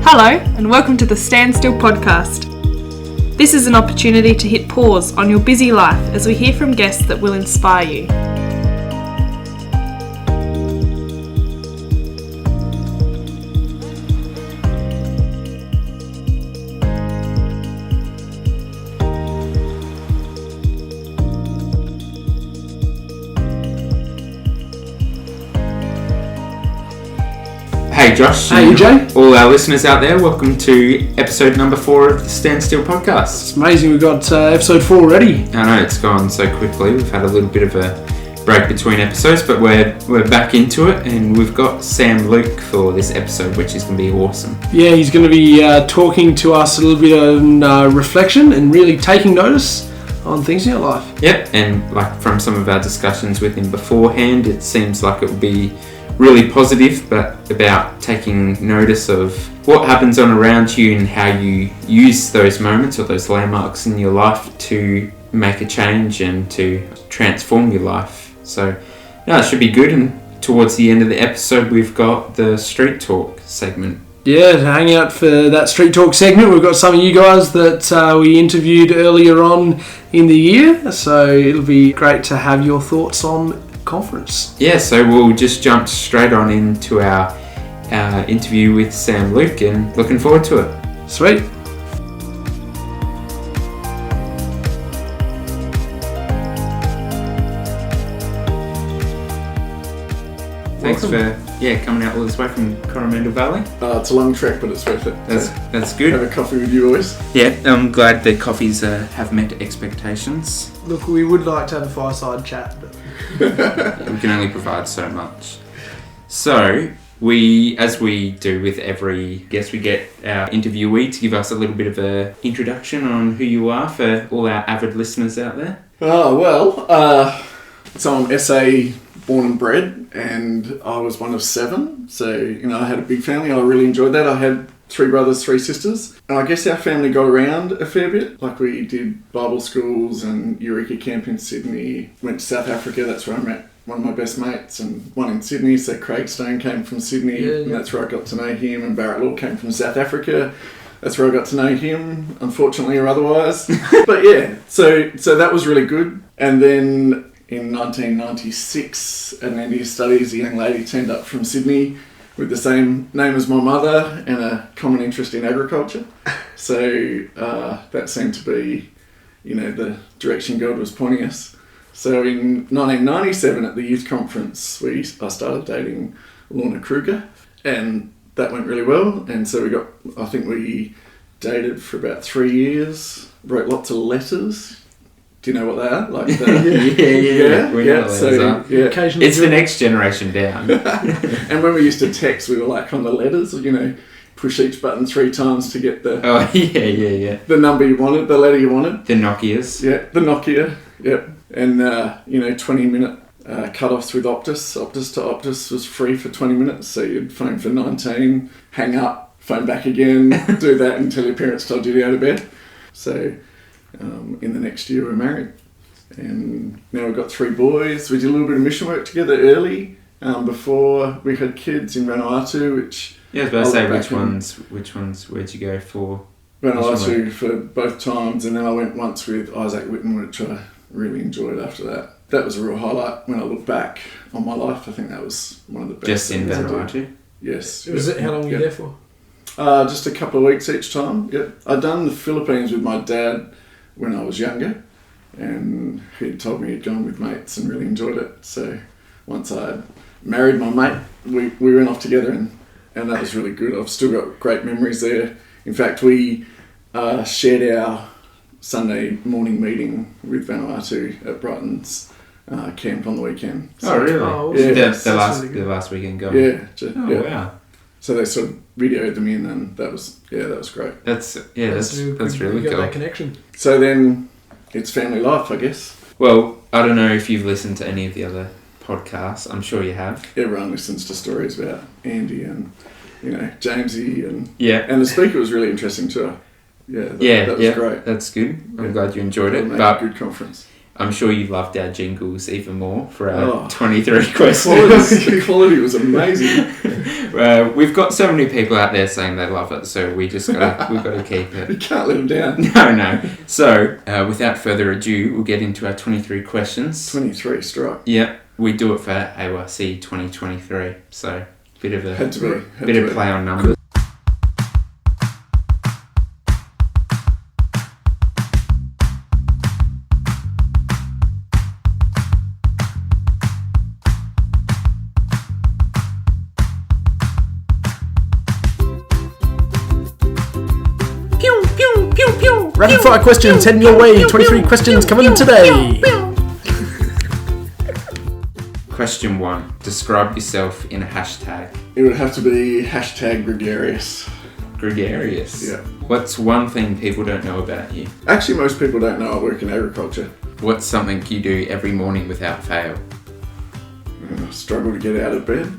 Hello, and welcome to the Stand Still podcast. This is an opportunity to hit pause on your busy life as we hear from guests that will inspire you. Hey Josh, hey EJ, all our listeners out there, welcome to episode number 4 of the Stand Still podcast. It's amazing we've got episode 4 already. I know, it's gone so quickly. We've had a little bit of a break between episodes, but we're back into it, and we've got Sam Luke for this episode, which is going to be awesome. Yeah, he's going to be talking to us a little bit on reflection and really taking notice on things in your life. Yep, and like from some of our discussions with him beforehand, it seems like it will be really positive, but about taking notice of what happens on around you and how you use those moments or those landmarks in your life to make a change and to transform your life. So, yeah, it should be good. And towards the end of the episode, we've got the Street Talk segment. Yeah, to hang out for that Street Talk segment, we've got some of you guys that we interviewed earlier on in the year. So it'll be great to have your thoughts on conference. Yeah, so we'll just jump straight on into our interview with Sam Luke, and looking forward to it. Sweet. Thanks for coming out all this way from Coromandel Valley. It's a long trek, but it's worth it. That's good. Have a coffee with you always. Yeah, I'm glad the coffees have met expectations. Look, we would like to have a fireside chat, but we can only provide so much. So, as we do with every guest, we get our interviewee to give us a little bit of an introduction on who you are for all our avid listeners out there. Oh, well, so I'm SA born and bred, and I was one of 7. So, I had a big family. I really enjoyed that. I had 3 brothers, 3 sisters. And I guess our family got around a fair bit. Like, we did Bible schools and Eureka Camp in Sydney. Went to South Africa. That's where I met one of my best mates, and one in Sydney. So Craig Stone came from Sydney, and that's where I got to know him. And Barrett Law came from South Africa. That's where I got to know him, unfortunately or otherwise. But yeah, so that was really good. And then in 1996, at an end of year studies, a young lady turned up from Sydney with the same name as my mother and a common interest in agriculture. So that seemed to be, the direction God was pointing us. So in 1997 at the youth conference, I started dating Lorna Kruger, and that went really well. And so we dated for about 3 years, wrote lots of letters. Do you know what they are? Like Yeah. So occasionally it's the next generation down. And when we used to text, we were like on the letters, push each button 3 times to get the the number you wanted, the letter you wanted. The Nokias. Yeah, the Nokia. Yep. And 20-minute cut-offs with Optus. Optus to Optus was free for 20 minutes, so you'd phone for 19, hang up, phone back again, do that until your parents told you to go to bed. So in the next year we're married, and now we've got 3 boys. We did a little bit of mission work together early, before we had kids in Vanuatu, which... Yeah, I was about to say, which ones, where'd you go for? Vanuatu for both times, and then I went once with Isaac Whitten, which I really enjoyed after that. That was a real highlight when I look back on my life. I think that was one of the best. Just in Vanuatu? Yes. How long were you there for? Just a couple of weeks each time. Yep. I'd done the Philippines with my dad when I was younger, and he told me he'd gone with mates and really enjoyed it. So once I married my mate, we went off together, and that was really good. I've still got great memories there. In fact, we shared our Sunday morning meeting with Vanuatu at Brighton's camp on the weekend. So, really? Oh, yeah. The last weekend going. Yeah. Wow. So they sort of videoed them in, and that was great. That's really got cool. that connection. So then it's family life, I guess. Well, I don't know if you've listened to any of the other podcasts. I'm sure you have. Everyone listens to stories about Andy and Jamesy, and the speaker was really interesting too. That was great. That's good. I'm glad you enjoyed it. But good conference. I'm sure you loved our jingles even more for our 23 questions. The quality was amazing. We've got so many people out there saying they love it, so we've got to keep it. You can't let them down. No. So, without further ado, we'll get into our 23 questions. 23, strike. Yeah, we do it for AYC2023, so bit of a Had to be. bit of play on numbers. Rapid fire questions heading your way. 23 questions coming today. Question 1. Describe yourself in a hashtag. It would have to be hashtag gregarious. Gregarious? Yeah. What's one thing people don't know about you? Actually, most people don't know I work in agriculture. What's something you do every morning without fail? I struggle to get out of bed,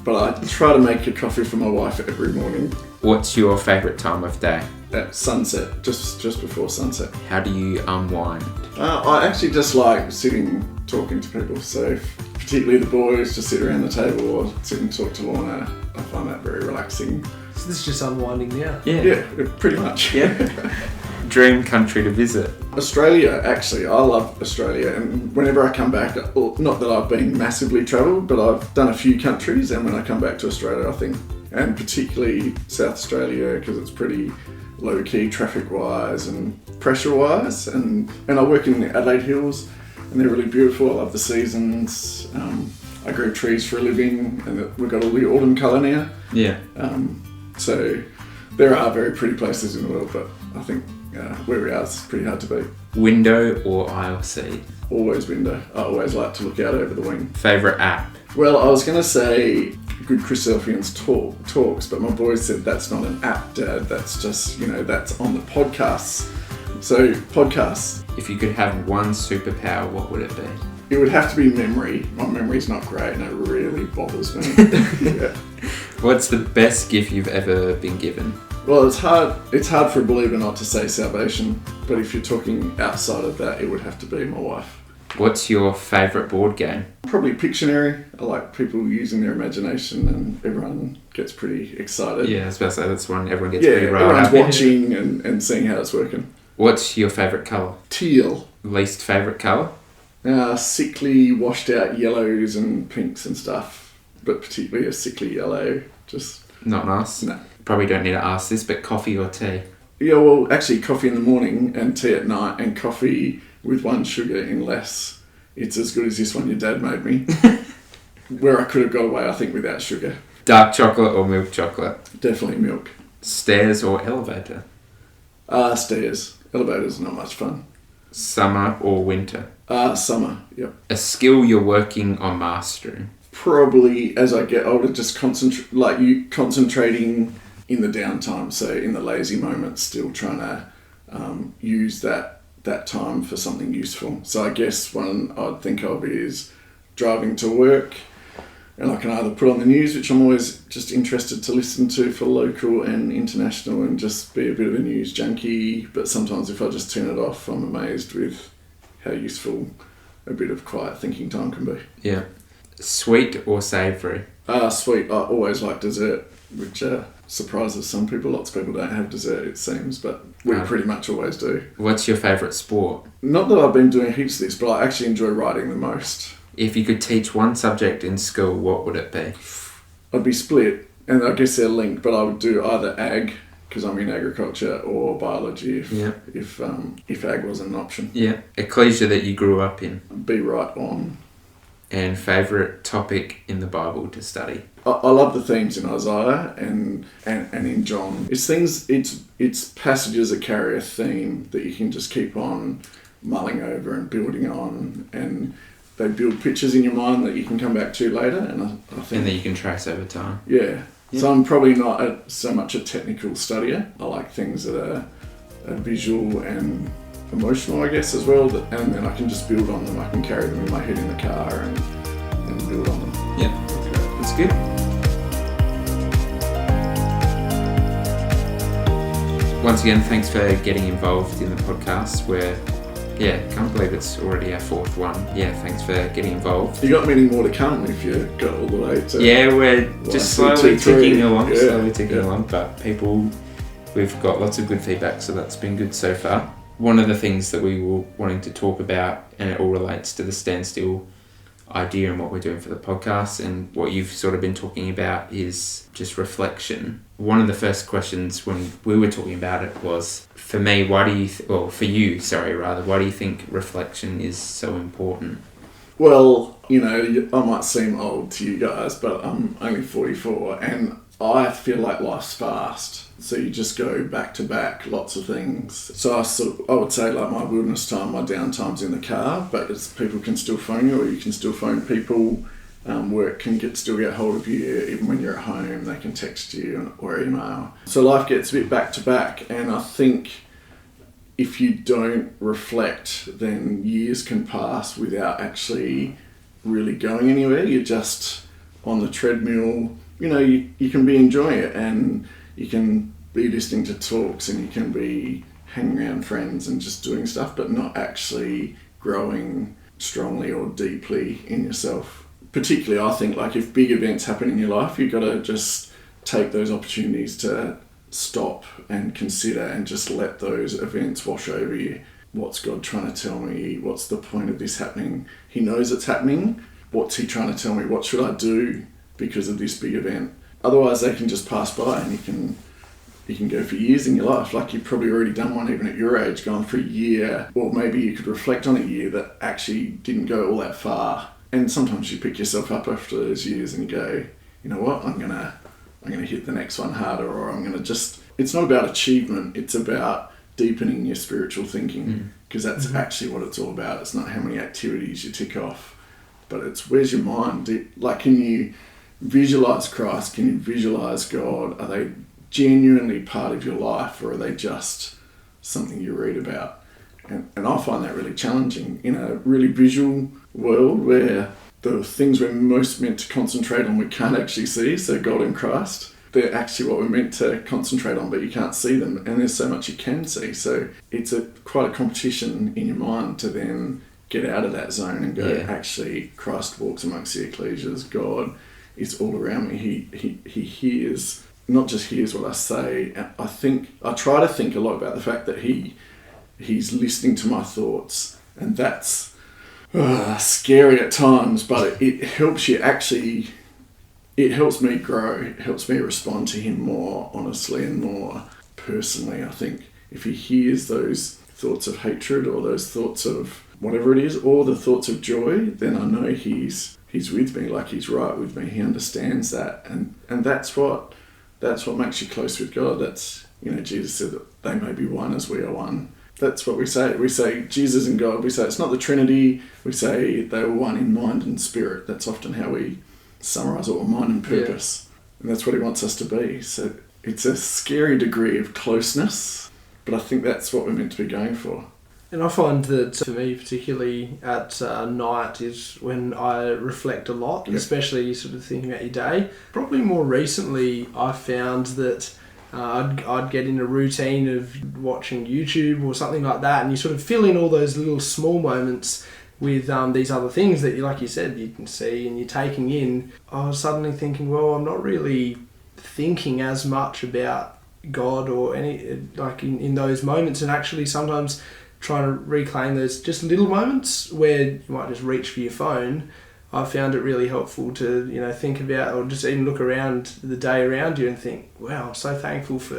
but I try to make a coffee for my wife every morning. What's your favourite time of day? At sunset, just before sunset. How do you unwind? I actually just like sitting, talking to people. So particularly the boys, just sit around the table or sit and talk to Lorna. I find that very relaxing. So this is just unwinding now. Yeah, pretty much. Yeah. Dream country to visit? Australia, actually. I love Australia, and whenever I come back, not that I've been massively travelled, but I've done a few countries, and when I come back to Australia, I think, and particularly South Australia, because it's pretty low-key traffic-wise and pressure-wise, and I work in the Adelaide Hills, and they're really beautiful. I love the seasons. I grow trees for a living, and we've got all the autumn colour now. Yeah. So there are very pretty places in the world, but I think where we are is pretty hard to beat. Window or aisle seat? Always window. I always like to look out over the wing. Favourite app? Well, I was going to say Good Chris Elfian's talks, but my boys said that's not an app, Dad. That's just, that's on the podcasts. So, podcasts. If you could have one superpower, what would it be? It would have to be memory. My memory's not great and it really bothers me. Yeah. What's the best gift you've ever been given? Well, it's hard for a believer not to say salvation, but if you're talking outside of that, it would have to be my wife. What's your favourite board game? Probably Pictionary. I like people using their imagination and everyone gets pretty excited. Yeah, I was about to say that's one everyone gets pretty riled everyone's up. watching and seeing how it's working. What's your favourite colour? Teal. Least favourite colour? Sickly, washed out yellows and pinks and stuff, but particularly a sickly yellow. Just not nice? No. Probably don't need to ask this, but coffee or tea? Yeah, well, actually coffee in the morning and tea at night, and coffee with one sugar in less. It's as good as this one your dad made me. Where I could have got away, I think, without sugar. Dark chocolate or milk chocolate? Definitely milk. Stairs or elevator? Stairs. Elevators are not much fun. Summer or winter? Summer, yep. A skill you're working on mastering? Probably as I get older, just concentrating in the downtime. So in the lazy moments, still trying to use that time for something useful. So I guess one I'd think of is driving to work, and I can either put on the news, which I'm always just interested to listen to for local and international, and just be a bit of a news junkie. But sometimes if I just turn it off, I'm amazed with how useful a bit of quiet thinking time can be. Yeah. Sweet or savoury? Sweet. I always like dessert, which surprises some people. Lots of people don't have dessert, it seems, but we pretty much always do. What's your favourite sport? Not that I've been doing heaps of this, but I actually enjoy writing the most. If you could teach one subject in school, what would it be? I'd be split, and I guess they're linked, but I would do either ag, because I'm in agriculture, or biology if ag wasn't an option. Yeah. Ecclesia that you grew up in? Be right on. And favourite topic in the Bible to study? I love the themes in Isaiah and in John. It's passages that carry a theme that you can just keep on mulling over and building on, and they build pictures in your mind that you can come back to later. And I think, and that you can trace over time. Yeah. So I'm probably not so much a technical studier. I like things that are visual and emotional, I guess, as well, and then I can just build on them. I can carry them in my head in the car and build on them. Yeah, okay. That's good. Once again, thanks for getting involved in the podcast. We're Yeah, can't believe it's already our 4th one. Yeah, thanks for getting involved. You got many more to come if you got all the way to... Yeah, we're just slowly ticking along, Yeah. but we've got lots of good feedback, so that's been good so far. One of the things that we were wanting to talk about, and it all relates to the standstill idea and what we're doing for the podcast, and what you've sort of been talking about is just reflection. One of the first questions when we were talking about it was, for me, why do you think reflection is so important? Well, I might seem old to you guys, but I'm only 44, and I feel like life's fast. So you just go back to back, lots of things. So I would say like my wilderness time, my downtime's in the car, but people can still phone you, or you can still phone people. Work can still get hold of you even when you're at home. They can text you or email. So life gets a bit back to back, and I think if you don't reflect, then years can pass without actually really going anywhere. You're just on the treadmill. You can be enjoying it, and you can be listening to talks, and you can be hanging around friends and just doing stuff, but not actually growing strongly or deeply in yourself. Particularly, I think, like if big events happen in your life, you've got to just take those opportunities to stop and consider and just let those events wash over you. What's God trying to tell me? What's the point of this happening? He knows it's happening. What's he trying to tell me? What should I do because of this big event? Otherwise, they can just pass by, and you can go for years in your life. Like you've probably already done one even at your age, gone for a year, or maybe you could reflect on a year that actually didn't go all that far. And sometimes you pick yourself up after those years and you go, you know what, I'm gonna hit the next one harder, or I'm gonna just... It's not about achievement, it's about deepening your spiritual thinking, because that's actually what it's all about. It's not how many activities you tick off, but it's where's your mind? Can you visualize Christ? Can you visualize God? Are they genuinely part of your life, or are they just something you read about? And I find that really challenging in a really visual world where the things we're most meant to concentrate on we can't actually see. So God and Christ, they're actually what we're meant to concentrate on, but you can't see them, and there's so much you can see. So it's quite a competition in your mind to then get out of that zone and go, actually, Christ walks amongst the ecclesias. God is all around me. He hears, not just hears what I say. I try to think a lot about the fact that He's listening to my thoughts, and that's scary at times, but it helps you actually... It helps me grow. It helps me respond to him more honestly and more personally. I think if he hears those thoughts of hatred, or those thoughts of whatever it is, or the thoughts of joy, then I know he's with me, like he's right with me. He understands that, and that's what makes you close with God. That's, Jesus said that they may be one as we are one. That's what we say. We say Jesus and God. We say it's not the Trinity. We say they were one in mind and spirit. That's often how we summarise all mind and purpose. Yeah. And that's what he wants us to be. So it's a scary degree of closeness, but I think that's what we're meant to be going for. And I find that for me, particularly at night, is when I reflect a lot, especially sort of thinking about your day. Probably more recently, I found that I'd get in a routine of watching YouTube or something like that, and you sort of fill in all those little small moments with these other things that, like you said, you can see and you're taking in. I was suddenly thinking, well, I'm not really thinking as much about God or any, like in those moments, and actually sometimes trying to reclaim those just little moments where you might just reach for your phone. I found it really helpful to, think about, or just even look around the day around you and think, wow, I'm so thankful for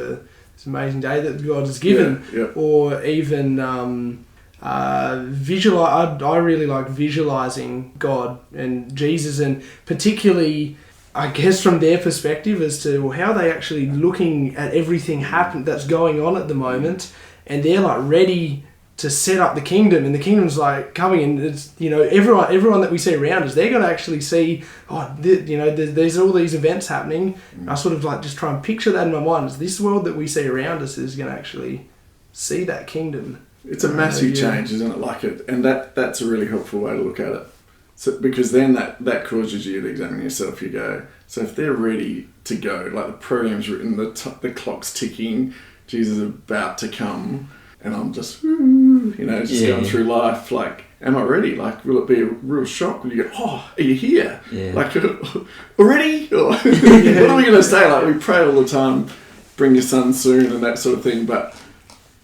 this amazing day that God has given. Yeah. Or even visualize. I really like visualizing God and Jesus, and particularly, I guess, from their perspective as to how they actually looking at everything that's going on at the moment, and they're like ready to set up the kingdom, and the kingdom's like coming, and it's, everyone that we see around us, they're going to actually see, there's all these events happening. I sort of like just try and picture that in my mind. This world that we see around us is going to actually see that kingdom. It's a massive change, isn't it? Like it, and that's a really helpful way to look at it. So because then that causes you to examine yourself. You go, so if they're ready to go, like the program's written, the clock's ticking, Jesus is about to come, and I'm just just going through life, like, am I ready? Like, will it be a real shock when you go, oh, are you here? Yeah. Like, already? Or what are we going to say? Like, we pray all the time, bring your son soon and that sort of thing, but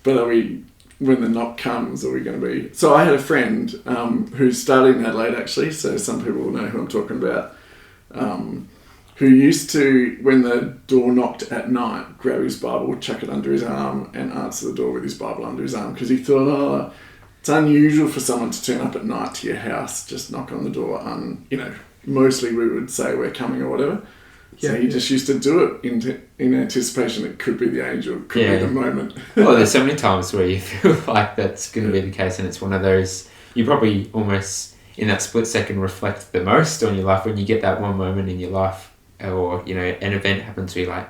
are we, when the knock comes, are we going to be... So I had a friend who's starting in Adelaide, actually, so some people will know who I'm talking about, who used to, when the door knocked at night, grab his Bible, chuck it under his arm and answer the door with his Bible under his arm, because he thought, it's unusual for someone to turn up at night to your house, just knock on the door, mostly we would say we're coming or whatever. So he just used to do it in anticipation it could be the angel, it could be the moment. Well, there's so many times where you feel like that's going to be the case, and it's one of those, you probably almost in that split second reflect the most on your life when you get that one moment in your life, or an event happens where you're like,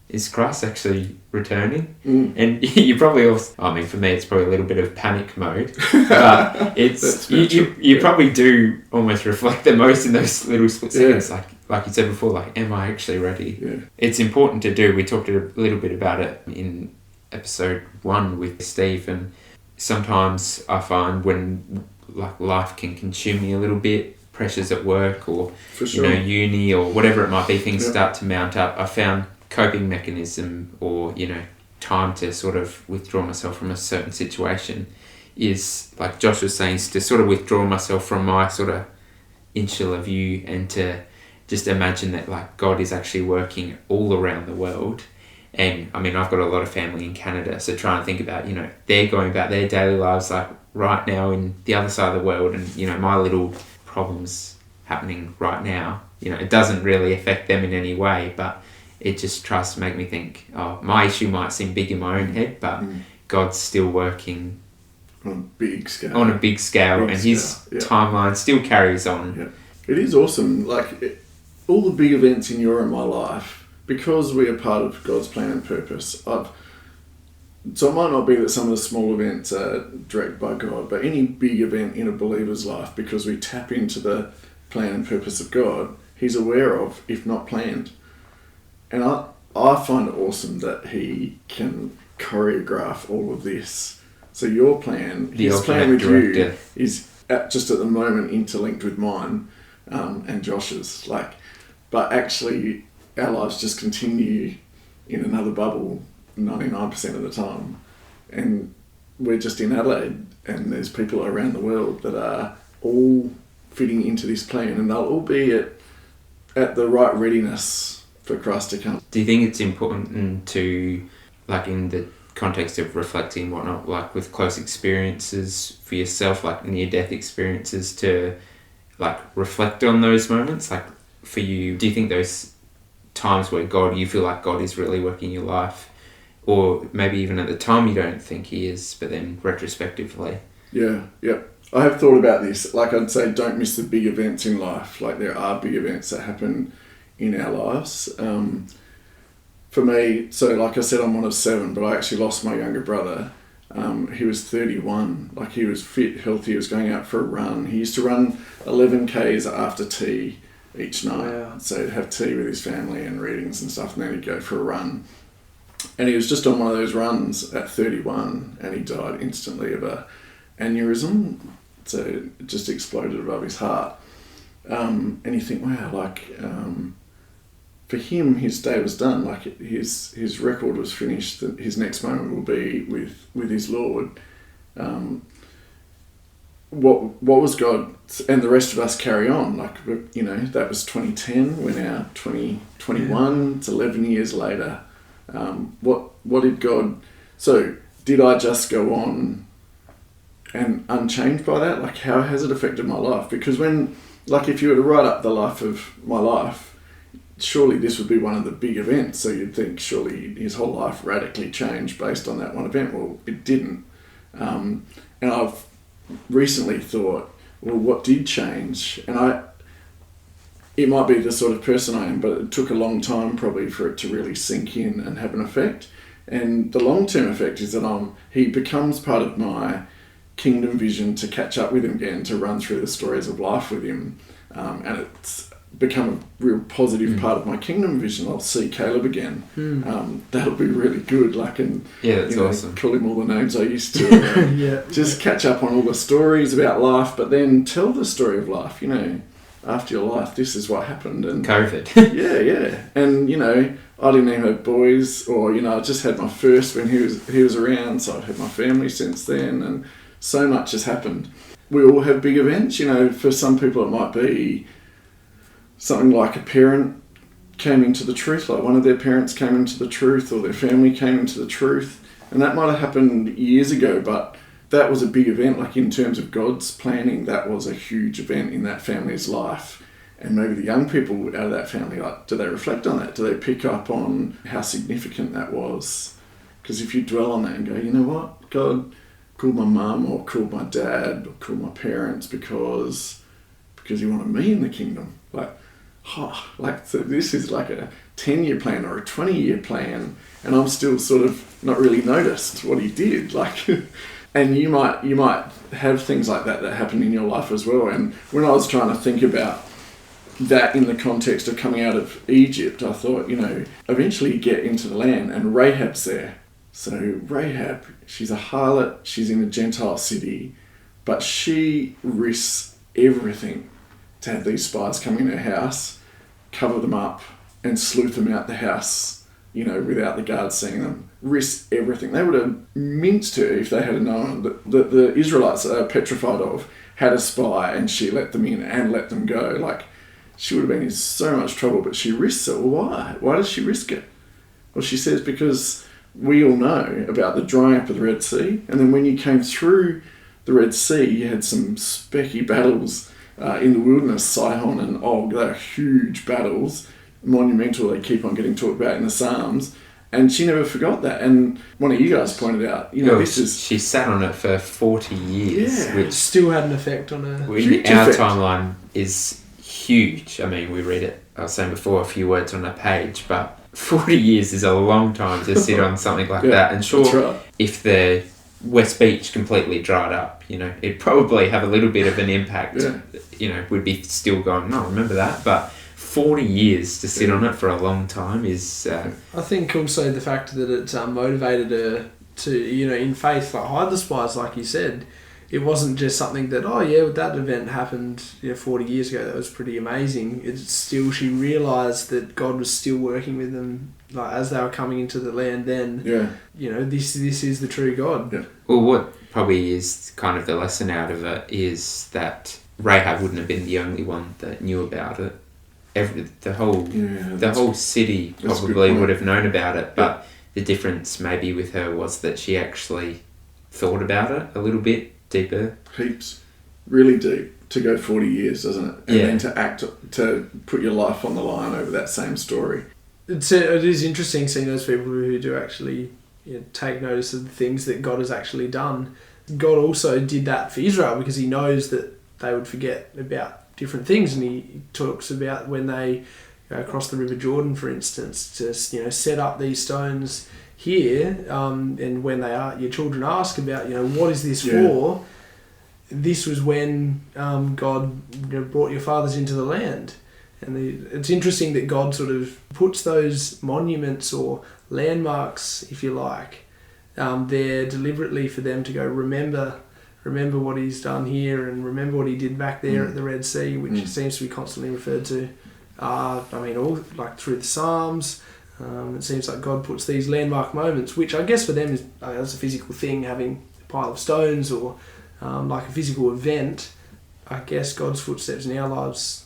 is Christ actually returning? And you probably also, for me it's probably a little bit of panic mode, but it's you probably do almost reflect the most in those little split seconds, like you said before, like, am I actually ready? It's important to do. We talked a little bit about it in episode 1 with Steve, and sometimes I find when like life can consume me a little bit, pressures at work or uni or whatever it might be, things start to mount up. I found coping mechanism or time to sort of withdraw myself from a certain situation is, like Josh was saying, is to sort of withdraw myself from my sort of insular view and to just imagine that like God is actually working all around the world. And I've got a lot of family in Canada, so try and think about, they're going about their daily lives like right now in the other side of the world, and my little problems happening right now, it doesn't really affect them in any way, but it just tries to make me think, my issue might seem big in my own head, but God's still working on a big scale. His timeline still carries on. Yeah. It is awesome. Like, all the big events in your and my life, because we are part of God's plan and purpose, so it might not be that some of the small events are directed by God, but any big event in a believer's life, because we tap into the plan and purpose of God, He's aware of, if not planned. And I find it awesome that He can choreograph all of this. So your plan, His plan with you, is just at the moment interlinked with mine and Josh's. But actually, our lives just continue in another bubble 99% of the time, and we're just in Adelaide, and there's people around the world that are all fitting into this plan, and they'll all be at the right readiness for Christ to come. Do you think it's important to, like in the context of reflecting and whatnot, like with close experiences for yourself, like near-death experiences, to like reflect on those moments? Like for you, do you think those times where you feel like God is really working your life, or maybe even at the time you don't think He is, but then retrospectively? Yeah. I have thought about this. Like, I'd say don't miss the big events in life. Like, there are big events that happen in our lives. For me, so like I said, I'm one of 7, but I actually lost my younger brother. He was 31. Like, he was fit, healthy, he was going out for a run. He used to run 11 Ks after tea each night. Wow. So he'd have tea with his family and readings and stuff, and then he'd go for a run. And he was just on one of those runs at 31, and he died instantly of a aneurysm. So it just exploded above his heart. And you think, wow, for him, his day was done. Like, his record was finished. His next moment will be with his Lord. What was God, and the rest of us carry on. Like, that was 2010. We're now 2021. It's 11 years later. What did God... So, did I just go on and unchanged by that? Like, how has it affected my life? Because if you were to write up the life of my life, surely this would be one of the big events. So you'd think surely his whole life radically changed based on that one event. Well, it didn't. And I've recently thought, well, what did change? And it might be the sort of person I am, but it took a long time probably for it to really sink in and have an effect. And the long-term effect is that he becomes part of my kingdom vision to catch up with him again, to run through the stories of life with him. And become a real positive part of my kingdom vision. I'll see Caleb again. That'll be really good. Like, and that's awesome. Call him all the names I used to. Just catch up on all the stories about life, but then tell the story of life. After your life, this is what happened. And COVID. yeah. And I didn't even have boys, or I just had my first when he was around. So I've had my family since then, and so much has happened. We all have big events. For some people it might be something like a parent came into the truth, like one of their parents came into the truth, or their family came into the truth. And that might have happened years ago, but that was a big event. Like, in terms of God's planning, that was a huge event in that family's life. And maybe the young people out of that family, like, do they reflect on that? Do they pick up on how significant that was? Because if you dwell on that and go, you know what, God called my mum, or called my dad, or called my parents because he wanted me in the kingdom. So this is like a 10-year plan or a 20-year plan, and I'm still sort of not really noticed what he did. And you might have things like that happen in your life as well. And when I was trying to think about that in the context of coming out of Egypt, I thought, eventually you get into the land and Rahab's there. So Rahab, she's a harlot, she's in a Gentile city, but she risks everything to have these spies come in her house, cover them up, and sleuth them out the house, without the guards seeing them. Risk everything. They would have minced her if they had known that the Israelites are petrified of had a spy and she let them in and let them go. She would have been in so much trouble, but she risks it. Well, why? Why does she risk it? Well, she says because we all know about the drying up of the Red Sea, and then when you came through the Red Sea, you had some specky battles in the wilderness. Sihon and Og, they're huge battles, monumental. They keep on getting talked about in the Psalms, and she never forgot that. And one of you guys pointed out, she sat on it for 40 years, which still had an effect on her. Our timeline is huge. I mean, we read it, I was saying before, a few words on a page, but 40 years is a long time to sit on something like that. And sure, if the West Beach completely dried up, it'd probably have a little bit of an impact. We'd be still going, no, remember that. But 40 years to sit on it for a long time is... I think also the fact that it motivated her to, in faith, hide the spies, like you said. It wasn't just something that, that event happened 40 years ago, that was pretty amazing. It's still, she realised that God was still working with them as they were coming into the land then. This is the true God. Yeah. Well, what probably is kind of the lesson out of it is that Rahab wouldn't have been the only one that knew about it. The whole city probably would have known about it, but the difference maybe with her was that she actually thought about it a little bit deeper. Heaps. Really deep. To go 40 years, doesn't it? And then to put your life on the line over that same story. It is interesting seeing those people who do actually take notice of the things that God has actually done. God also did that for Israel because he knows that they would forget about different things, and he talks about when they go across the River Jordan, for instance, to set up these stones here, and when your children ask about what is this for, this was when God brought your fathers into the land. And it's interesting that God sort of puts those monuments or landmarks, if you like, there deliberately for them to go, remember what he's done here, and remember what he did back there at the Red Sea, which seems to be constantly referred to. All through the Psalms. It seems like God puts these landmark moments, which I guess for them is as a physical thing, having a pile of stones or like a physical event. I guess God's footsteps in our lives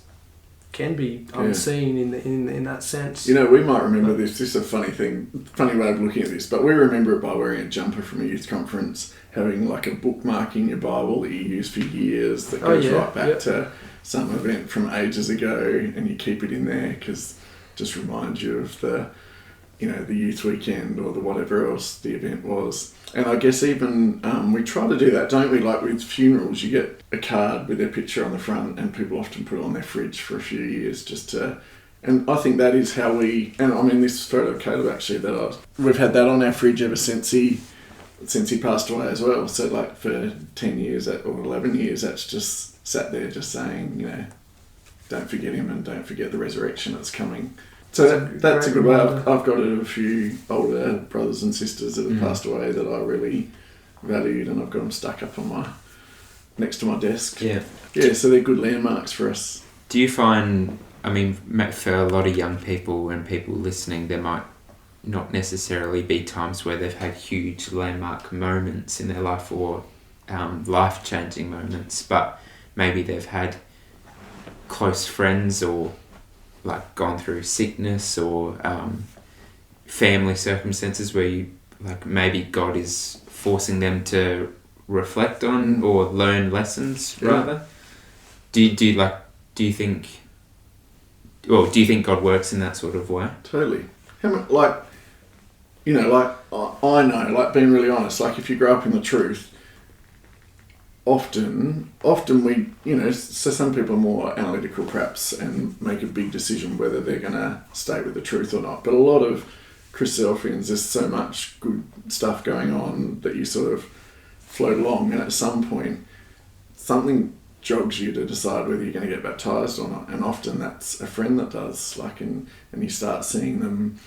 can be unseen in that sense. We might remember this. This is a funny way of looking at this, but we remember it by wearing a jumper from a youth conference, having like a bookmark in your Bible that you use for years that goes right back to some event from ages ago, and you keep it in there because it just reminds you of the youth weekend or the whatever else the event was. And I guess even we try to do that, don't we? Like with funerals, you get a card with their picture on the front, and people often put it on their fridge for a few years just to... And I think that is how we... And I mean, this photo of Caleb, actually, we've had that on our fridge ever since he passed away as well. So like for 10 years or 11 years, that's just sat there just saying, don't forget him and don't forget the resurrection that's coming. So that's a good way. I've got a few older brothers and sisters that have passed away that I really valued, and I've got them stuck up on next to my desk. Yeah. Yeah, so they're good landmarks for us. Do you find, I mean, for a lot of young people and people listening, there might not necessarily be times where they've had huge landmark moments in their life or life-changing moments, but maybe they've had close friends or like gone through sickness or family circumstances where you like maybe God is forcing them to reflect on or learn lessons rather. Do you think God works in that sort of way? Totally. I know, like being really honest, like if you grow up in the truth, often we, so some people are more analytical perhaps and make a big decision whether they're going to stay with the truth or not. But a lot of Christadelphians, there's so much good stuff going on that you sort of float along, and at some point something jogs you to decide whether you're going to get baptised or not. And often that's a friend that does, and you start seeing them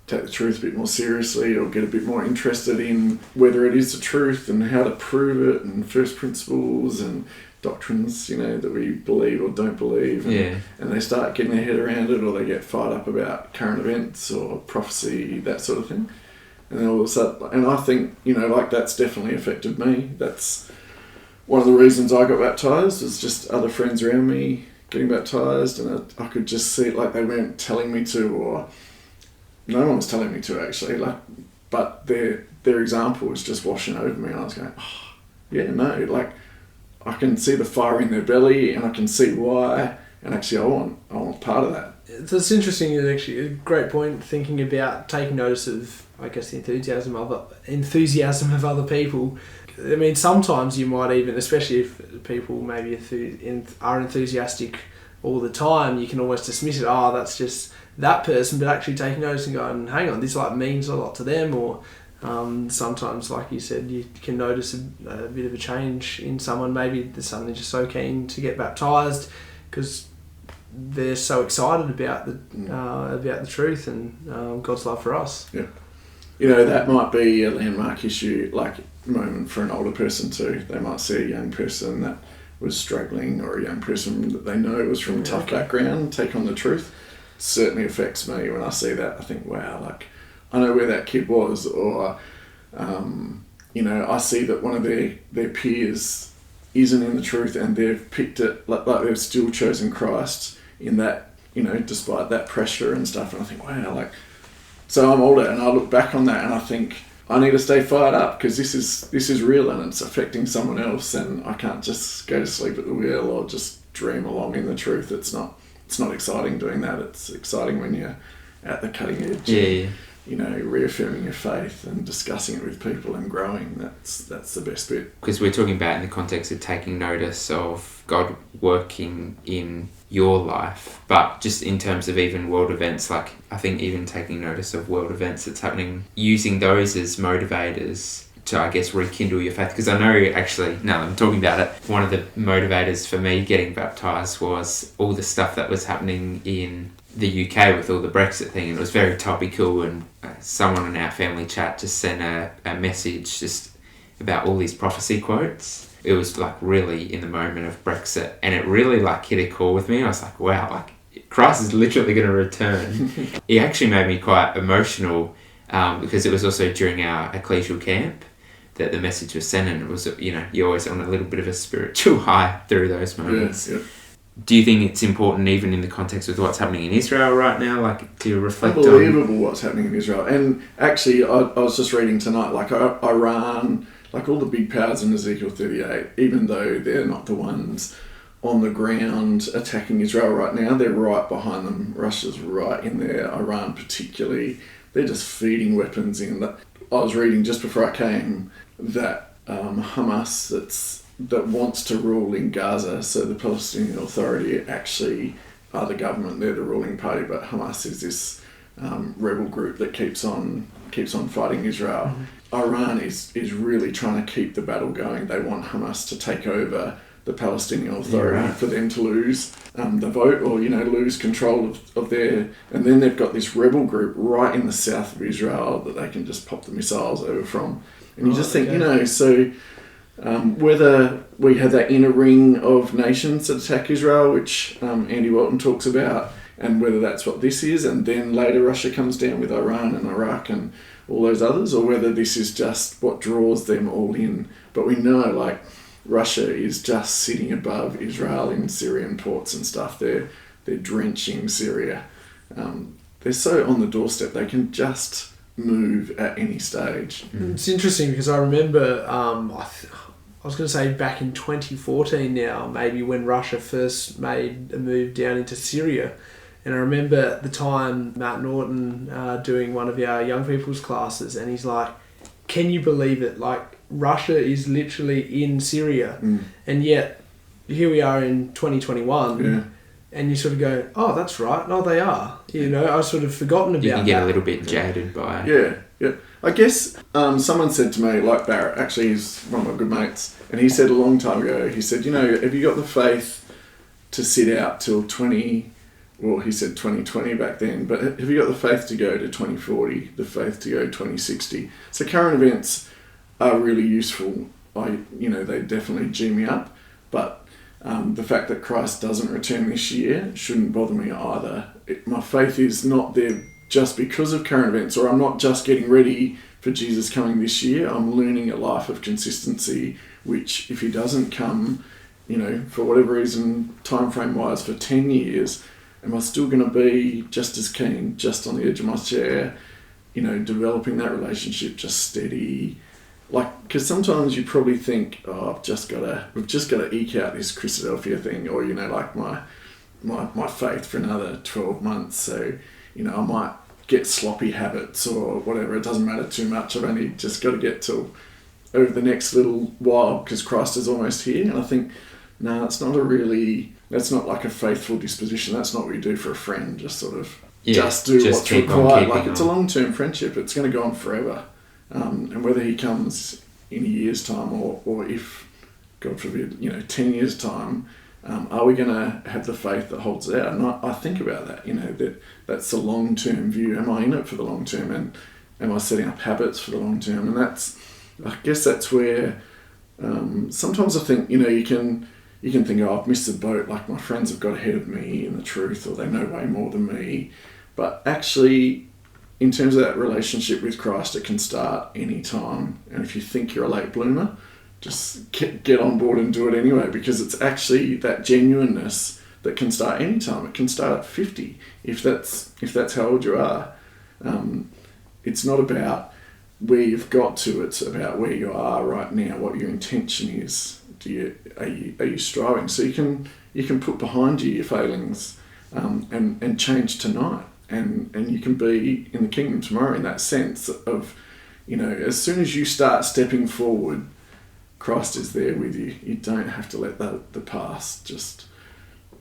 take the truth a bit more seriously or get a bit more interested in whether it is the truth and how to prove it and first principles and doctrines, that we believe or don't believe. And they start getting their head around it, or they get fired up about current events or prophecy, that sort of thing. And then all of a sudden, and I think, that's definitely affected me. That's one of the reasons I got baptised, is just other friends around me getting baptised, and I could just see it, like they weren't telling me to, or no one was telling me to actually, but their example was just washing over me, and I was going, I can see the fire in their belly, and I can see why, and actually I want part of that. It's interesting, it's actually a great point, thinking about taking notice of, I guess, the enthusiasm of other people. I mean, sometimes you might even, especially if people maybe are enthusiastic all the time, you can almost dismiss it. Oh, that's just that person. But actually taking notice and going, hang on, this means a lot to them. Or sometimes, like you said, you can notice a bit of a change in someone. Maybe there's something just so keen to get baptised because they're so excited about the truth and God's love for us. Yeah. That might be a landmark issue, moment for an older person too. They might see a young person that was struggling, or a young person that they know was from a tough background, take on the truth. It certainly affects me when I see that. I think, wow, I know where that kid was, or I see that one of their peers isn't in the truth and they've picked it, they've still chosen Christ in that, despite that pressure and stuff. And I think, wow, so I'm older and I look back on that and I think, I need to stay fired up because this is real and it's affecting someone else, and I can't just go to sleep at the wheel or just dream along in the truth. It's not exciting doing that. It's exciting when you're at the cutting edge. Yeah. Reaffirming your faith and discussing it with people and growing. That's the best bit. Because we're talking about in the context of taking notice of God working in your life, but just in terms of even world events, I think even taking notice of world events that's happening, using those as motivators to, I guess, rekindle your faith. Because I know, actually, now I'm talking about it, one of the motivators for me getting baptised was all the stuff that was happening in the UK with all the Brexit thing, and it was very topical, and someone in our family chat just sent a message just about all these prophecy quotes. It was really in the moment of Brexit, and it really hit a core with me. I was like, wow, Christ is literally going to return. It actually made me quite emotional because it was also during our ecclesial camp that the message was sent, and it was, you're always on a little bit of a spiritual high through those moments. Yeah. Do you think it's important, even in the context of what's happening in Israel right now, to reflect on... Unbelievable what's happening in Israel. And actually, I was just reading tonight, Iran, all the big powers in Ezekiel 38, even though they're not the ones on the ground attacking Israel right now, they're right behind them. Russia's right in there, Iran particularly. They're just feeding weapons in. I was reading just before I came that Hamas that wants to rule in Gaza, so the Palestinian Authority actually are the government, they're the ruling party, but Hamas is this rebel group that keeps on fighting Israel. Mm-hmm. Iran is really trying to keep the battle going. They want Hamas to take over the Palestinian Authority Yeah, right. for them to lose the vote or, lose control of their... And then they've got this rebel group right in the south of Israel that they can just pop the missiles over from. And you just think, so whether we have that inner ring of nations that attack Israel, which Andy Walton talks about, and whether that's what this is, and then later Russia comes down with Iran and Iraq and all those others, or whether this is just what draws them all in. But we know, Russia is just sitting above Israel in Syrian ports and stuff. They're drenching Syria. They're so on the doorstep, they can just move at any stage. It's interesting because I remember, I was going to say back in 2014 now, maybe when Russia first made a move down into Syria. And I remember at the time Matt Norton doing one of our young people's classes, and he's like, can you believe it? Russia is literally in Syria. And yet here we are in 2021 and you sort of go, oh, that's right. No, they are. I've sort of forgotten about that. You can get a little bit jaded by it. Yeah. I guess someone said to me, like Barrett, actually he's one of my good mates, and he said a long time ago, he said, have you got the faith to sit out till 2020 back then, but have you got the faith to go to 2040, the faith to go 2060? So current events are really useful. They definitely G me up, but the fact that Christ doesn't return this year shouldn't bother me either. My faith is not there just because of current events, or I'm not just getting ready for Jesus coming this year. I'm learning a life of consistency, which if he doesn't come, for whatever reason, time frame wise, for 10 years, am I still going to be just as keen, just on the edge of my chair, developing that relationship, just steady? Because sometimes you probably think, oh, we've just got to eke out this Christadelphia thing, or, my faith for another 12 months. So, I might get sloppy habits or whatever. It doesn't matter too much. I've only just got to get to over the next little while because Christ is almost here. And I think, no, that's not like a faithful disposition. That's not what you do for a friend. Just sort of just do what's required. It's a long-term friendship. It's going to go on forever. And whether he comes in a year's time or if, God forbid, 10 years' time, are we going to have the faith that holds it out? And I think about that, that's the long-term view. Am I in it for the long term? And am I setting up habits for the long term? And I guess that's where sometimes I think, you can think, oh, I've missed the boat, like my friends have got ahead of me in the truth, or they know way more than me. But actually, in terms of that relationship with Christ, it can start any time. And if you think you're a late bloomer, just get on board and do it anyway, because it's actually that genuineness that can start any time. It can start at 50, if that's how old you are. It's not about where you've got to, it's about where you are right now, what your intention is. Are you striving? So you can put behind you your failings and change tonight, and you can be in the kingdom tomorrow in that sense of, as soon as you start stepping forward, Christ is there with you. You don't have to let the past just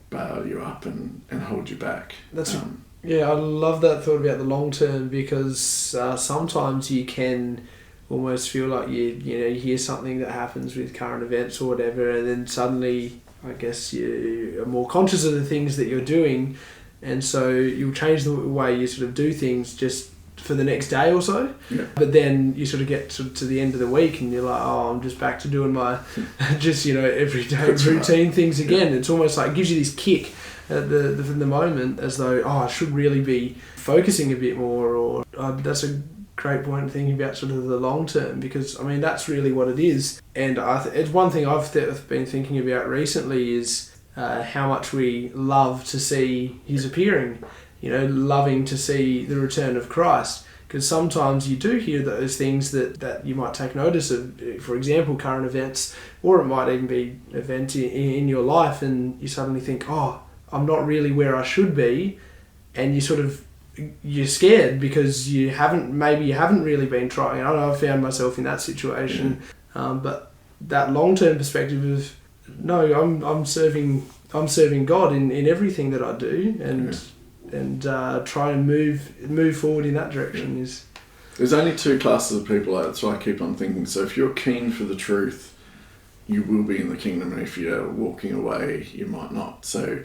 bail you up and hold you back. I love that thought about the long term, because sometimes you can almost feel like you hear something that happens with current events or whatever, and then suddenly I guess you are more conscious of the things that you're doing, and so you'll change the way you sort of do things just for the next day or so. Yeah. But then you sort of get to the end of the week and you're like, oh, I'm just back to doing my just everyday routine things again. Yeah. It's almost like it gives you this kick at the moment, as though, I should really be focusing a bit more, or that's a great point, thinking about sort of the long term, because that's really what it is. And it's one thing I've been thinking about recently is how much we love to see his appearing, loving to see the return of Christ, because sometimes you do hear those things that you might take notice of, for example, current events, or it might even be an event in your life, and you suddenly think, oh, I'm not really where I should be, and you're scared because you haven't really been trying. I know I've found myself in that situation, but that long-term perspective of, no, I'm serving God in everything that I do, and try and move forward in that direction is. There's only two classes of people. That's why I keep on thinking. So if you're keen for the truth, you will be in the kingdom, and if you're walking away, you might not. So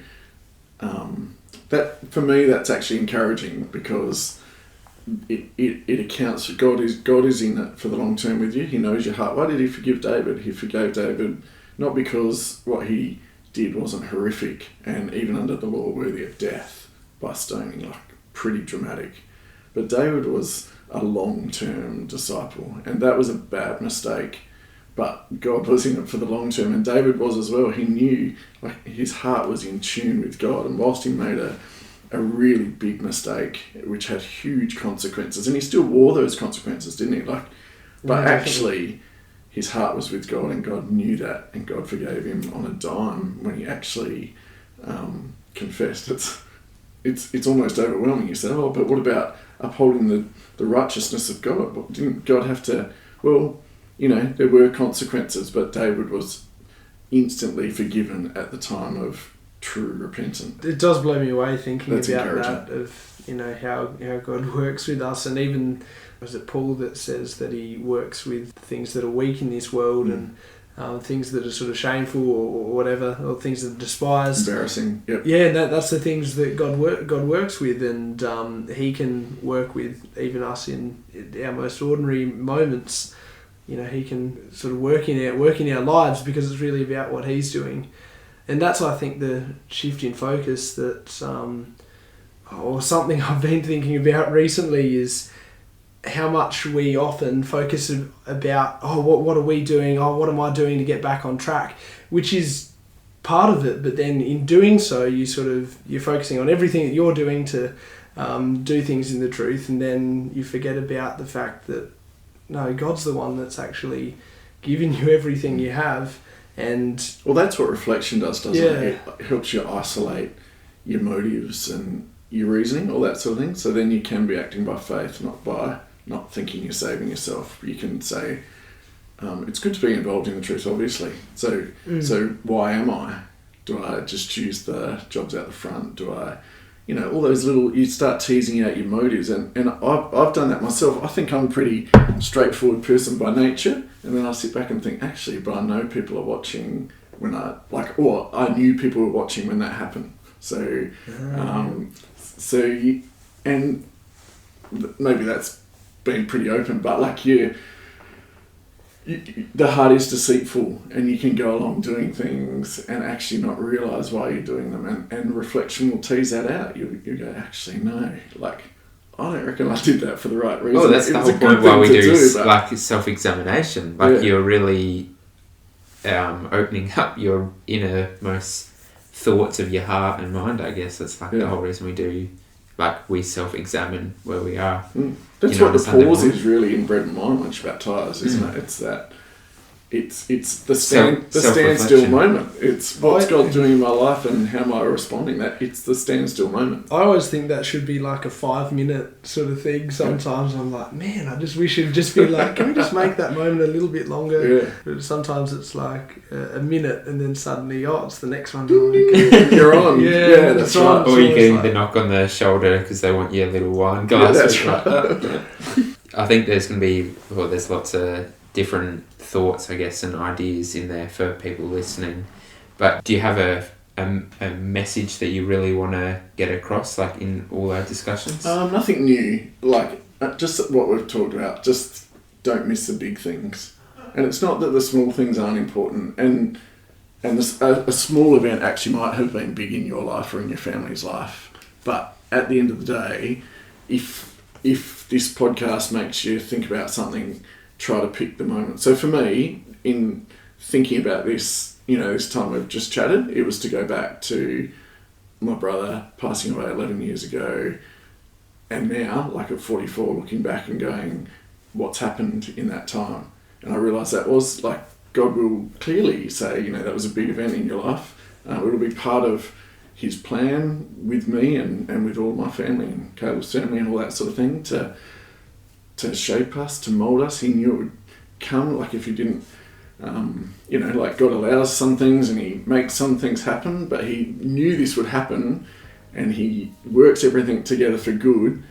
that, for me, that's actually encouraging, because it accounts for God is in it for the long term with you. He knows your heart. Why did he forgive David? He forgave David not because what he did wasn't horrific and even under the law worthy of death by stoning, like pretty dramatic. But David was a long-term disciple, and that was a bad mistake. But God was in it for the long term, and David was as well. He knew, like, his heart was in tune with God, and whilst he made a really big mistake, which had huge consequences, and he still wore those consequences, didn't he? But actually, his heart was with God, and God knew that, and God forgave him on a dime when he actually confessed. It's almost overwhelming. You say, oh, but what about upholding the righteousness of God? Didn't God have to? Well, there were consequences, but David was instantly forgiven at the time of true repentance. It does blow me away thinking That's about that, of how God works with us, and even was it Paul that says that he works with things that are weak in this world and things that are sort of shameful or whatever, or things that are despised, embarrassing. Yep. Yeah, that's the things that God works with, and he can work with even us in our most ordinary moments. He can sort of work in our lives, because it's really about what he's doing. And that's, I think, the shift in focus that, or something I've been thinking about recently, is how much we often focus about, what are we doing? What am I doing to get back on track? Which is part of it, but then in doing so, you're focusing on everything that you're doing to do things in the truth, and then you forget about the fact that, no, God's the one that's actually giving you everything you have. And well, that's what reflection does, doesn't it? It helps you isolate your motives and your reasoning, all that sort of thing. So then you can be acting by faith, not by not thinking you're saving yourself. You can say, it's good to be involved in the truth, obviously. So why am I? Do I just choose the jobs out the front? Do I, all those little, you start teasing out your motives. And I've done that myself. I think I'm a pretty straightforward person by nature. And then I sit back and think, actually, but I know people are watching when I knew people were watching when that happened. So, and maybe that's been pretty open, but the heart is deceitful, and you can go along doing things and actually not realise why you're doing them, and reflection will tease that out. You go, actually, no, I don't reckon I did that for the right reason. Oh, that's the whole point why we do self-examination. You're really opening up your innermost thoughts of your heart and mind, I guess. That's the whole reason we do, we self-examine where we are. That's what the pause is really in Bread and Wine when you baptise, isn't it? It's that. It's the standstill moment. It's what's God doing in my life and how am I responding? It's the standstill moment. I always think that should be like a 5-minute sort of thing. Sometimes I'm like, man, I just wish it'd just be like, can we just make that moment a little bit longer? Yeah. But sometimes it's like a minute, and then suddenly, it's the next one. You're on. Yeah, that's right. Or you're getting the knock on the shoulder because they want your little wine glass. Yeah, that's right. I think there's going to be, there's lots of different thoughts, I guess, and ideas in there for people listening. But do you have a message that you really want to get across, in all our discussions? Nothing new. Just what we've talked about. Just don't miss the big things. And it's not that the small things aren't important. And a small event actually might have been big in your life or in your family's life. But at the end of the day, if this podcast makes you think about something, try to pick the moment. So for me, in thinking about this, this time we've just chatted, it was to go back to my brother passing away 11 years ago, and now, at 44, looking back and going, what's happened in that time? And I realised that was, God will clearly say, that was a big event in your life. It'll be part of his plan with me and with all my family and Caleb's family and all that sort of thing to shape us, to mould us. He knew it would come, if he didn't, God allows some things and he makes some things happen, but he knew this would happen and he works everything together for good.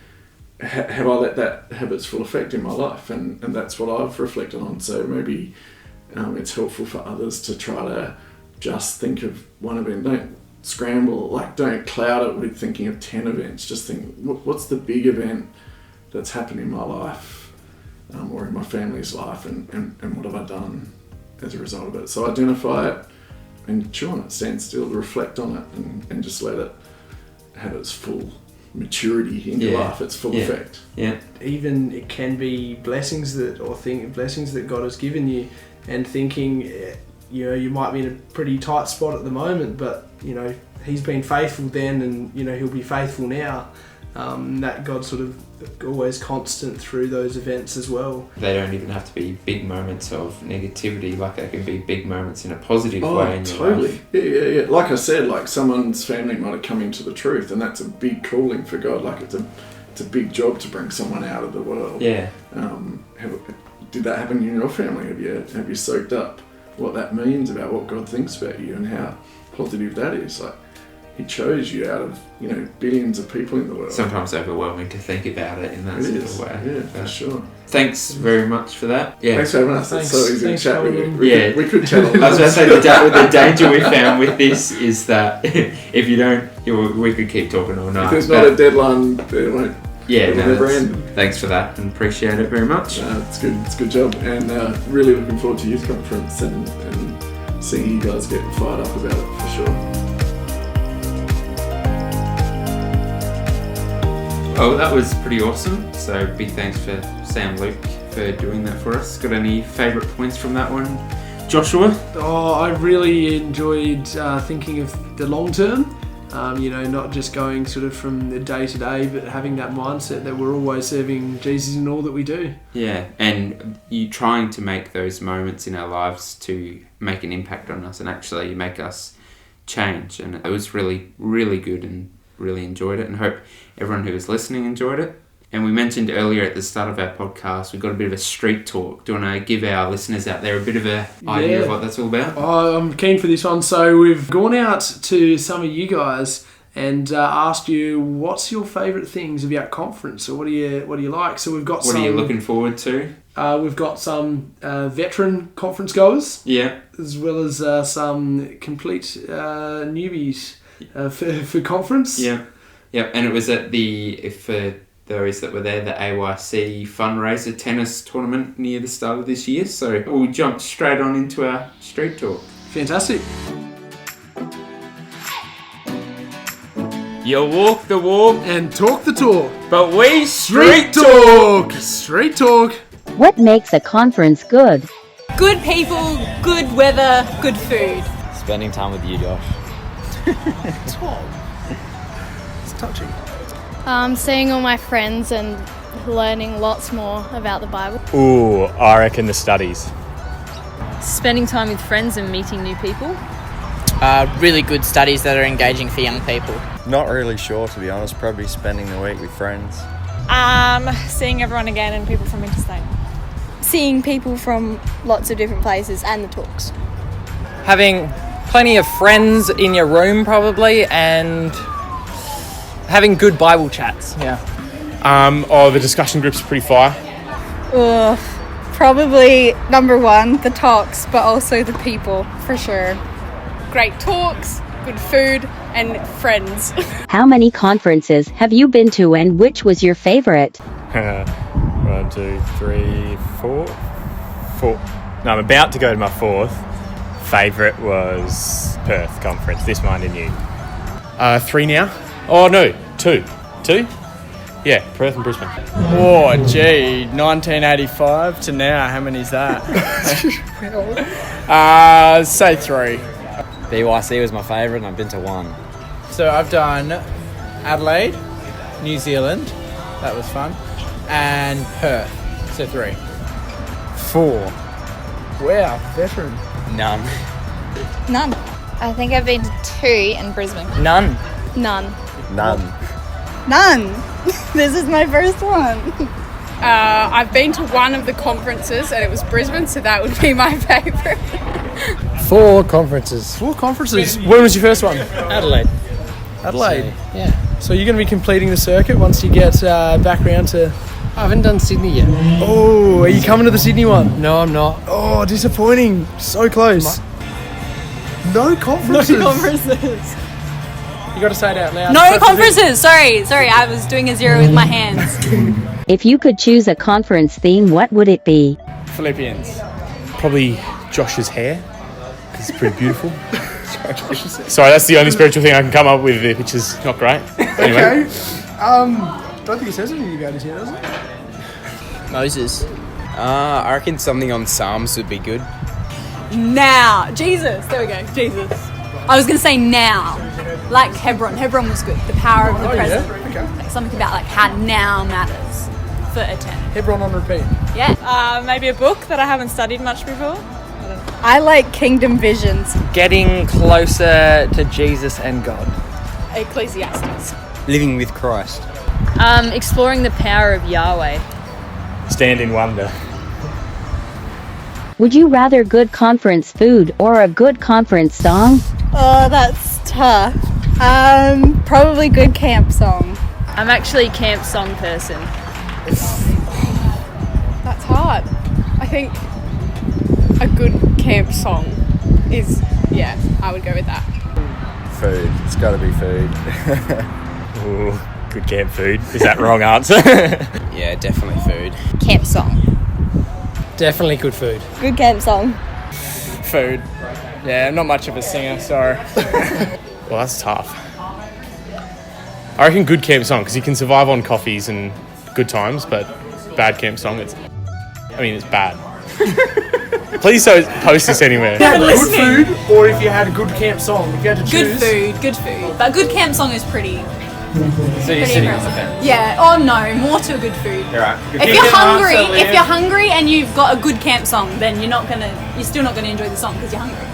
Have I let that have its full effect in my life? And that's what I've reflected on. So maybe It's helpful for others to try to just think of one event. Don't scramble, like don't cloud it with thinking of 10 events. Just think, what's the big event that's happened in my life or in my family's life, and what have I done as a result of it? So identify it and chew on it, stand still, reflect on it, and just let it have its full maturity in your life, its full effect. Yeah. Even it can be blessings that God has given you, and thinking, you might be in a pretty tight spot at the moment, but He's been faithful then, and He'll be faithful now. That God's sort of always constant through those events as well. They don't even have to be big moments of negativity, like they can be big moments in a positive way in your life. Yeah. Like I said, like someone's family might have come into the truth, and that's a big calling for God. Like it's a big job to bring someone out of the world. Yeah. Did that happen in your family? Have you soaked up what that means about what God thinks about you and how positive that is? Like, He chose you out of billions of people in the world. Sometimes overwhelming to think about it in that sort of way. Yeah, for sure. Thanks very much for that. Yeah. Thanks for having us. It's so easy to chat with you. We could chat. I was going to say the danger we found with this is that if you don't, we could keep talking all night. If there's not a deadline, it won't. Never end. Thanks for that, and appreciate it very much. It's good. It's a good job, and really looking forward to youth conference and seeing you guys get fired up about it for sure. Oh, that was pretty awesome. So big thanks for Sam Luke for doing that for us. Got any favourite points from that one, Joshua? I really enjoyed thinking of the long term. Not just going sort of from the day to day, but having that mindset that we're always serving Jesus in all that we do. Yeah, and you trying to make those moments in our lives to make an impact on us and actually make us change. And it was really, really good, and really enjoyed it, and hope everyone who was listening enjoyed it. And we mentioned earlier at the start of our podcast, we've got a bit of a street talk. Do you want to give our listeners out there a bit of an idea of what that's all about? I'm keen for this one. So we've gone out to some of you guys and asked you, what's your favourite things about conference, or what do you like? So we've got What are you looking forward to? We've got some veteran conference goers, as well as some complete newbies for conference. Yeah, and it was at for those that were there, the AYC fundraiser tennis tournament near the start of this year. So we'll jump straight on into our street talk. Fantastic. You walk the walk and talk the talk, but we street talk. Street talk. What makes a conference good? Good people, good weather, good food. Spending time with you, Josh. Tom. It's touching. Seeing all my friends and learning lots more about the Bible. Ooh, I reckon the studies. Spending time with friends and meeting new people. Really good studies that are engaging for young people. Not really sure, to be honest. Probably spending the week with friends. Seeing everyone again and people from interstate. Seeing people from lots of different places and the talks. Having plenty of friends in your room probably, and having good Bible chats. The discussion groups are pretty fire. Probably number one, the talks, but also the people, for sure. Great talks, good food, and friends. How many conferences have you been to, and which was your favorite? 1, 2, 3, 4. No, I'm about to go to my fourth. Favourite was Perth conference, this one in you. 3 now? Oh no, 2. 2? Yeah, Perth and Brisbane. Oh gee, 1985 to now, how many is that? Say 3. BYC was my favourite and I've been to 1. So I've done Adelaide, New Zealand, that was fun, and Perth, so 3. 4. Wow, veteran. None. I think I've been to 2 in Brisbane. None. This is my first one. I've been to one of the conferences and it was Brisbane, so that would be my favourite. 4 conferences. 4 conferences. When was your first one? Adelaide. So, yeah. So you're going to be completing the circuit once you get back round to I haven't done Sydney yet. Oh, are you coming to the Sydney one? No, I'm not. Oh, disappointing. So close. No conferences. No conferences. You got to say it out loud. No conferences. Sorry, I was doing a zero with my hands. If you could choose a conference theme, what would it be? Philippians. Probably Josh's hair, because it's pretty beautiful. Sorry, that's the only spiritual thing I can come up with, which is not great. Anyway. Okay. Don't think it says anything about his hair, does it? Moses. I reckon something on Psalms would be good. Now. Jesus. There we go. Jesus. I was going to say now. Like Hebron. Hebron was good. The power of the present. Yeah? Okay. Like something about like how now matters for a 10. Hebron on repeat. Yeah. Maybe a book that I haven't studied much before. I like Kingdom Visions. Getting closer to Jesus and God. Ecclesiastes. Living with Christ. Exploring the power of Yahweh. Stand in wonder. Would you rather good conference food or a good conference song? Oh, that's tough. Probably good camp song. I'm actually a camp song person. That's hard. I think a good camp song is, yeah, I would go with that. Food. It's got to be food. Ooh, good camp food. Is that wrong answer? Yeah, definitely food. Camp song. Definitely good food. Good camp song. Food. Yeah, I'm not much of a singer, sorry. Well, that's tough. I reckon good camp song, because you can survive on coffees and good times, but bad camp song, it's bad. Please don't post this anywhere. If you had good food, or if you had a good camp song, if you had to choose. Good food. But good camp song is pretty. So you're sitting on the fence. Yeah. Oh no, more to a good food. Alright. If you're hungry and you've got a good camp song, then you're still not gonna enjoy the song because you're hungry.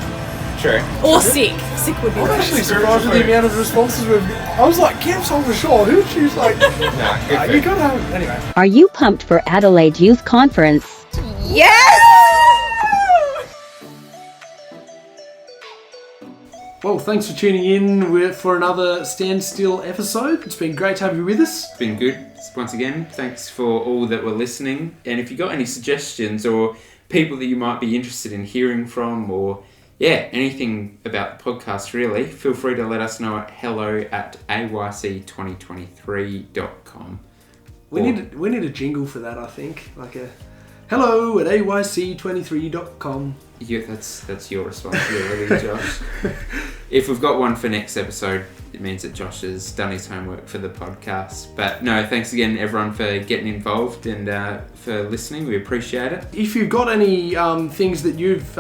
True. Or sick. Sick would be I'm worse. actually surprised with the amount of responses we've. I was like, camp song for sure. Who would choose like? Good You gotta have it anyway. Are you pumped for Adelaide Youth Conference? Yes! Well, thanks for tuning in for another Standstill episode. It's been great to have you with us. It's been good. Once again, thanks for all that were listening. And if you got any suggestions or people that you might be interested in hearing from, or anything about the podcast really, feel free to let us know at hello@AYC2023.com. We need a jingle for that, I think. Like a hello@AYC23.com. Yeah, that's your responsibility, Josh. If we've got one for next episode, it means that Josh has done his homework for the podcast. But no, thanks again everyone for getting involved and for listening. We appreciate it. If you've got any things that you've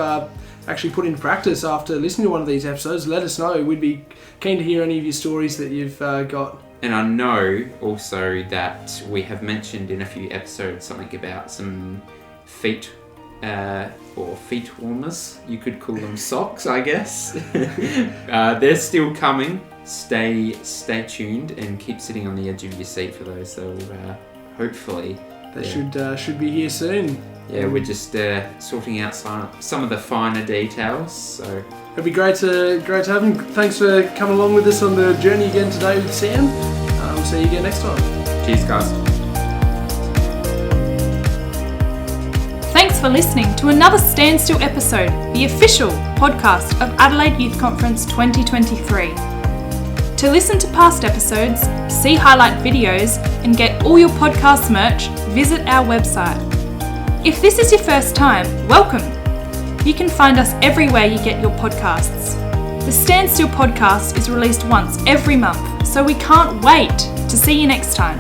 actually put into practice after listening to one of these episodes, let us know. We'd be keen to hear any of your stories that you've got. And I know also that we have mentioned in a few episodes something about some feet or feet warmers. You could call them socks, I guess. They're still coming. Stay tuned and keep sitting on the edge of your seat for those. So hopefully they should be here soon. Yeah, we're just sorting out some of the finer details. So it'd be great to have him. Thanks for coming along with us on the journey again today with Sam. We'll see you again next time. Cheers, guys. Thanks for listening to another Standstill episode, the official podcast of Adelaide Youth Conference 2023. To listen to past episodes, see highlight videos, and get all your podcast merch, visit our website. If this is your first time, welcome! You can find us everywhere you get your podcasts. The Standstill podcast is released once every month, so we can't wait to see you next time.